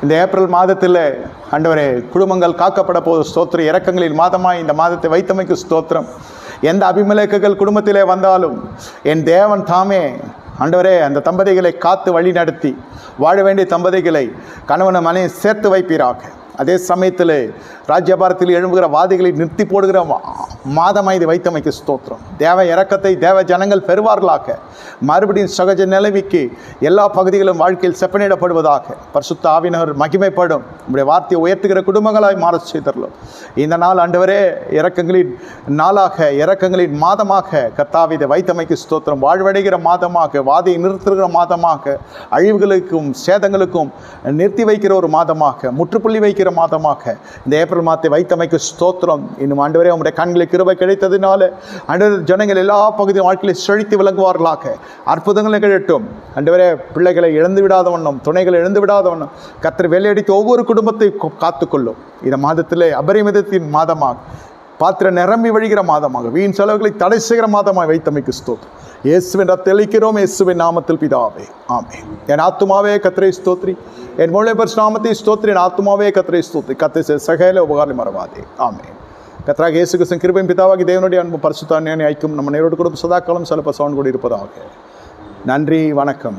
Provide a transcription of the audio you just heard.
இந்த ஏப்ரல் மாதத்தில் ஆண்டவரே குடும்பங்கள் காக்கப்பட போது ஸ்தோத்திரம். இரக்கங்களின் மாதமாய் இந்த மாதத்தை வைத்தமைக்கு ஸ்தோத்திரம். எந்த அபிமலேக்குகள் குடும்பத்திலே வந்தாலும் என் தேவன் தாமே ஆண்டவரே அந்த தம்பதிகளை காத்து வழி நடத்தி வாழ வேண்டிய தம்பதிகளை கணவனை மனையை சேர்த்து வைப்பீராக. அதே சமயத்தில் ராஜ்யபாரத்தில் எழும்புகிற வாதிகளை நிறுத்தி போடுகிற மாதமாய் இது வைத்தமைக்கு ஸ்தோத்திரம். தேவ இரக்கத்தை தேவ ஜனங்கள் பெறுவார்களாக. மறுபடியும் சகஜ நிலைமைக்கு எல்லா பகுதிகளும் வாழ்க்கையில் செப்பனிடப்படுவதாக. பரிசுத்த ஆவியினர் மகிமைப்படும். நம்முடைய வார்த்தையை உயர்த்துகிற குடும்பங்களாய் மாற செய்தரலும். இந்த நாள் ஆண்டவரே இரக்கங்களின் நாளாக, இரக்கங்களின் மாதமாக கர்த்தாவே இதை வைத்தமைக்கு ஸ்தோத்திரம். வாழ்வடைகிற மாதமாக, வாதியை நிறுத்துகிற மாதமாக, அழிவுகளுக்கும் சேதங்களுக்கும் நிறுத்தி வைக்கிற ஒரு மாதமாக, முற்றுப்புள்ளி வைக்கிற மாதமாக இந்த ஏப்ரல் மாதத்தை வைத்தமைக்கு ஸ்தோத்திரம். இன்னும் ஆண்டவரே உங்களுடைய கண்களுக்கு கிருபை கிடைத்ததினால ஆண்டவரே ஜனங்கள் எல்லா பகுதியும் வாழ்க்கையில் செழித்து விளங்குவார்களாக. அற்புதங்களை நிகழட்டும் ஆண்டவரே. பிள்ளைகளை இழந்து விடாத வண்ணம், துணைகளை இழந்து விடாத வண்ணம் கர்த்தர் வேலையடித்து ஒவ்வொரு குடும்பத்தை காத்துக்கொள்ளும். இந்த மாதத்திலே அபரிமிதத்தின் மாதமாக, பாத்திரம் நிரம்பி வழிகிற மாதமாக, வீண் செலவுகளை தடை செய்கிற மாதமாக வைத்தமைக்கு ஸ்தோத்திரம். இயேசுவின் தெளிக்கிறோம், இயேசுவின் நாமத்தில் பிதாவே, ஆமென். என் ஆத்துமாவே கர்த்தரை ஸ்தோத்திரி, என் முழு நாமத்தை ஸ்தோத்திரி. என் ஆத்துமாவே கர்த்தரை ஸ்தோத்திரி, கர்த்தர் சகல உபகாரம் மறவாதே, ஆமென். கர்த்தராகிய இயேசு கிறிஸ்துவின் கிருபையும் பிதாவாகிய தேவனுடைய அன்பு பரிசுத்த அன்யோன்ய ஐக்கியம் நம்ம நேரோடு கூட சதாக்காலம் சலப்ப சவுண்ட் கூட இருப்பதாக. நன்றி, வணக்கம்.